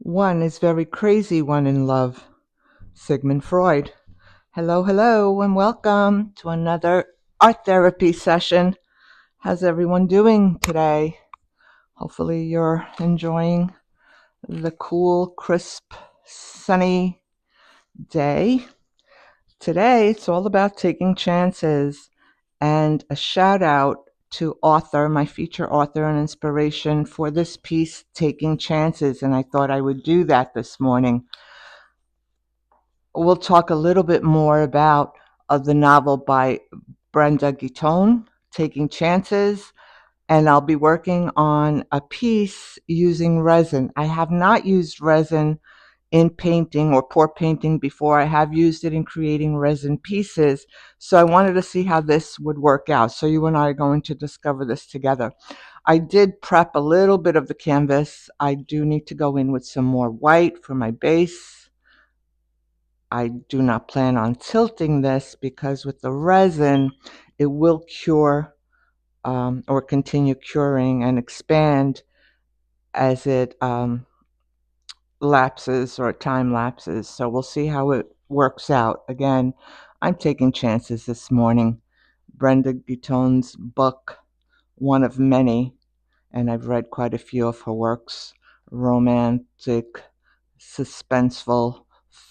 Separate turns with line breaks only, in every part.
One is very crazy, one in love. Sigmund Freud. Hello, hello, and welcome to another art therapy session. How's everyone doing today? Hopefully, you're enjoying the cool, crisp, sunny day. Today, it's all about taking chances, and a shout out to my feature author and inspiration for this piece, Taking Chances, and I thought I would do that this morning. We'll talk a little bit more about the novel by Brenda Guiton, Taking Chances, and I'll be working on a piece using resin. I have not used resin in painting or pour painting before. I have used it in creating resin pieces, so I wanted to see how this would work out. So you and I are going to discover this together. I did prep a little bit of the canvas. I do need to go in with some more white for my base. I do not plan on tilting this because with the resin, it will cure or continue curing and expand as it lapses or time lapses. So we'll see how it works out. Again, I'm taking chances this morning. Brenda Guiton's book, one of many, and I've read quite a few of her works, romantic, suspenseful,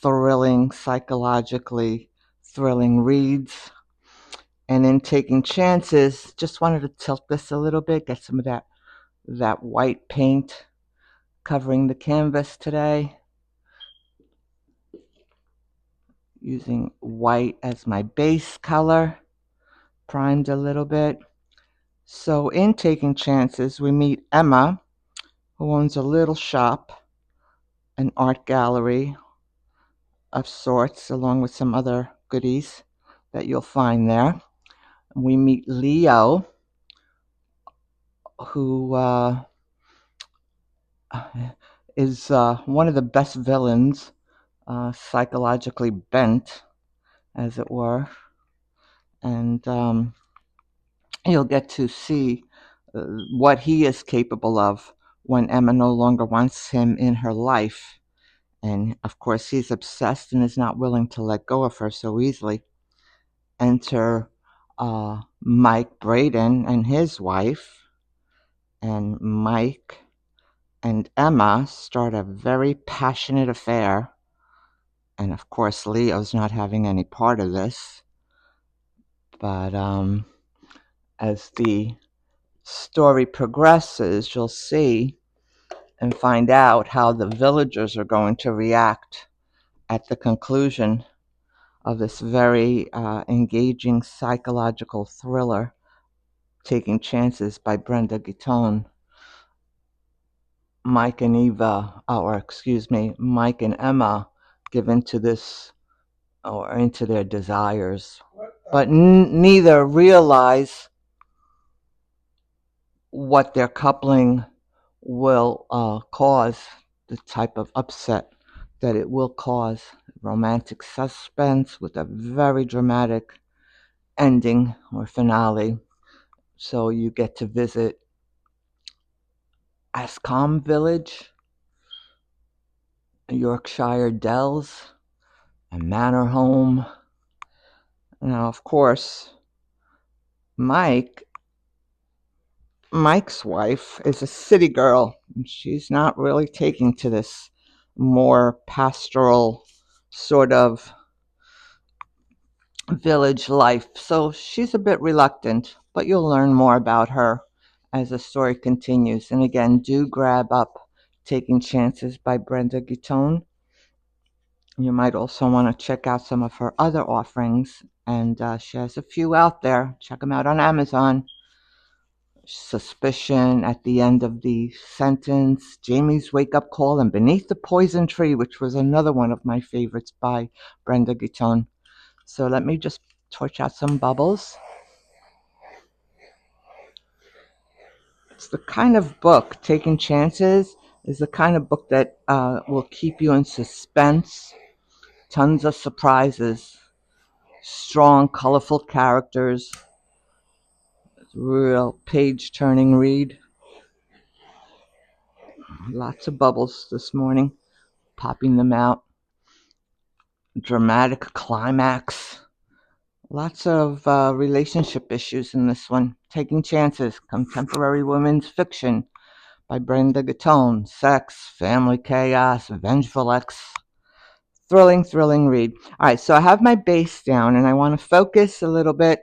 thrilling, psychologically thrilling reads. And in taking chances, just wanted to tilt this a little bit, get some of that white paint covering the canvas today, using white as my base color, primed a little bit. So in taking chances, we meet Emma, who owns a little shop, an art gallery of sorts, along with some other goodies that you'll find there. We meet Leo, who is one of the best villains, psychologically bent, as it were. And you'll get to see what he is capable of when Emma no longer wants him in her life. And of course, he's obsessed and is not willing to let go of her so easily. Enter Mike Braden and his wife, and Mike and Emma start a very passionate affair. And of course, Leo's not having any part of this. But as the story progresses, you'll see and find out how the villagers are going to react at the conclusion of this very engaging psychological thriller, Taking Chances by Brenda Guiton. Mike and Emma give into this or into their desires, but neither realize what their coupling will cause, the type of upset that it will cause. Romantic suspense with a very dramatic ending or finale. So you get to visit Ascombe Village, Yorkshire Dells, a manor home. Now, of course, Mike's wife is a city girl. She's not really taking to this more pastoral sort of village life, so she's a bit reluctant, but you'll learn more about her as the story continues. And again, do grab up Taking Chances by Brenda Guiton. You might also want to check out some of her other offerings, and she has a few out there. Check them out on Amazon. Suspicion at the end of the sentence, Jamie's Wake Up Call, and Beneath the Poison Tree, which was another one of my favorites by Brenda Guiton. So let me just torch out some bubbles. It's the kind of book, Taking Chances, is the kind of book that will keep you in suspense. Tons of surprises, strong, colorful characters, real page-turning read. Lots of bubbles this morning. popping them out. Dramatic climax. Lots of relationship issues in this one. Taking Chances, Contemporary Women's Fiction by Brenda Guiton. Sex, family chaos, vengeful ex. Thrilling, thrilling read. All right, so I have my base down and I want to focus a little bit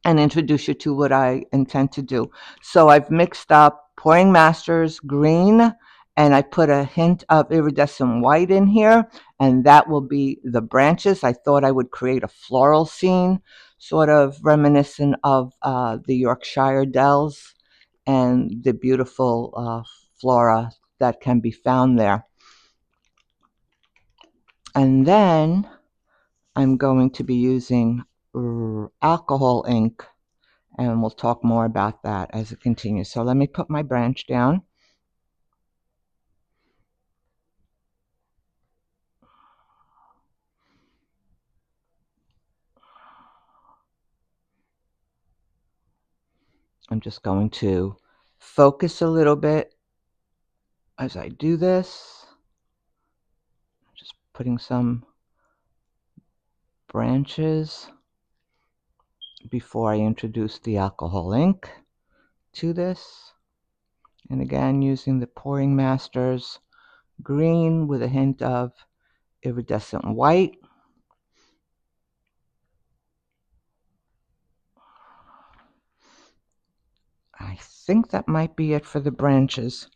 and introduce you to what I intend to do. So I've mixed up Pouring Masters green and I put a hint of iridescent white in here, and that will be the branches. I thought I would create a floral scene, sort of reminiscent of the Yorkshire dells and the beautiful flora that can be found there. And then I'm going to be using alcohol ink, and we'll talk more about that as it continues. So let me put my branch down. I'm just going to focus a little bit as I do this. Just putting some branches before I introduce the alcohol ink to this. And again, using the Pouring Masters green with a hint of iridescent white. I think that might be it for the branches.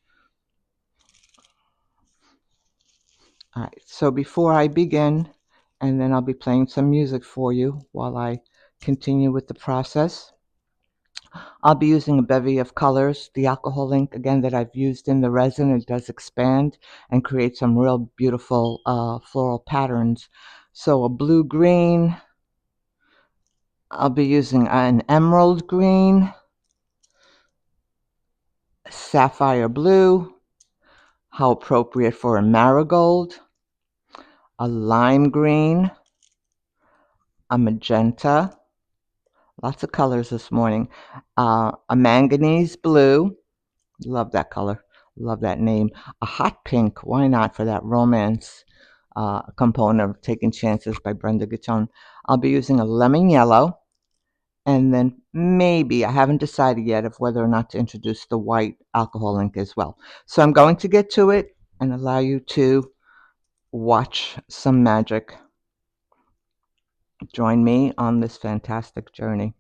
All right, so before I begin, and then I'll be playing some music for you while I continue with the process. I'll be using a bevy of colors. The alcohol ink, again, that I've used in the resin, it does expand and create some real beautiful floral patterns. So a blue-green, I'll be using an emerald green, sapphire blue, how appropriate for a marigold, a lime green, a magenta, lots of colors this morning, a manganese blue, love that color, love that name, a hot pink, why not, for that romance component of Taking Chances by Brenda Guiton. I'll be using a lemon yellow, and then maybe, I haven't decided yet of whether or not to introduce the white alcohol ink as well. So I'm going to get to it and allow you to watch some magic. Join me on this fantastic journey.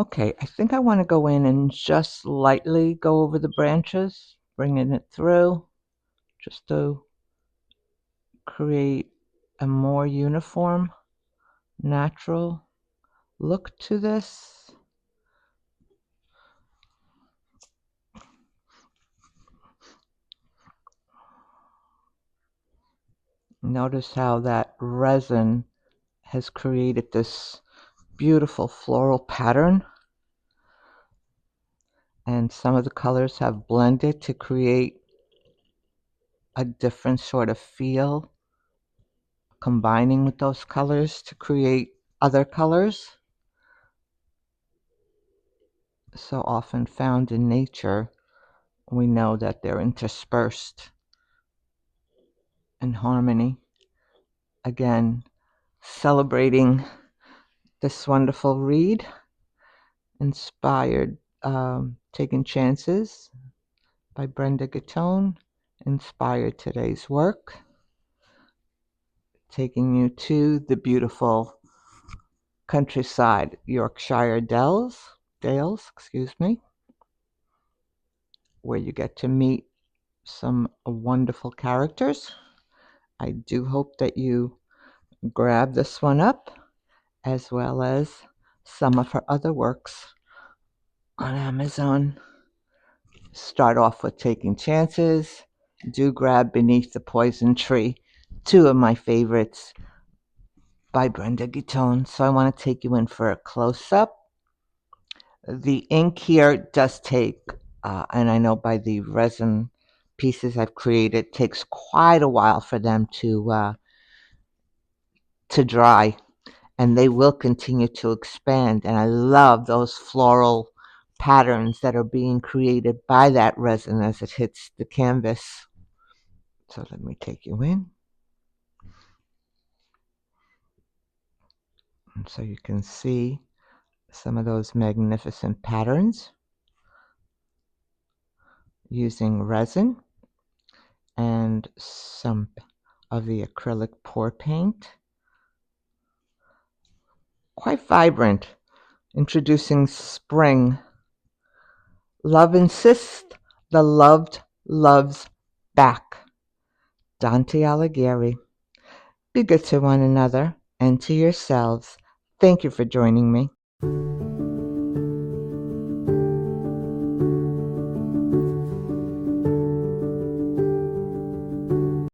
Okay, I think I want to go in and just lightly go over the branches, bringing it through, just to create a more uniform, natural look to this. Notice how that resin has created this beautiful floral pattern, and some of the colors have blended to create a different sort of feel, combining with those colors to create other colors so often found in nature. We know that they're interspersed in harmony. Again, celebrating this wonderful read, inspired, Taking Chances by Brenda Guiton, inspired today's work, taking you to the beautiful countryside Yorkshire Dales, where you get to meet some wonderful characters. I do hope that you grab this one up, as well as some of her other works on Amazon. Start off with Taking Chances. Do grab Beneath the Poison Tree, two of my favorites by Brenda Guiton. So I want to take you in for a close-up. The ink here does take, and I know by the resin pieces I've created, takes quite a while for them to dry, and they will continue to expand. And I love those floral patterns that are being created by that resin as it hits the canvas. So let me take you in, and so you can see some of those magnificent patterns using resin and some of the acrylic pour paint. Quite vibrant, introducing spring. Love insists, the loved loves back. Dante Alighieri. Be good to one another and to yourselves. Thank you for joining me.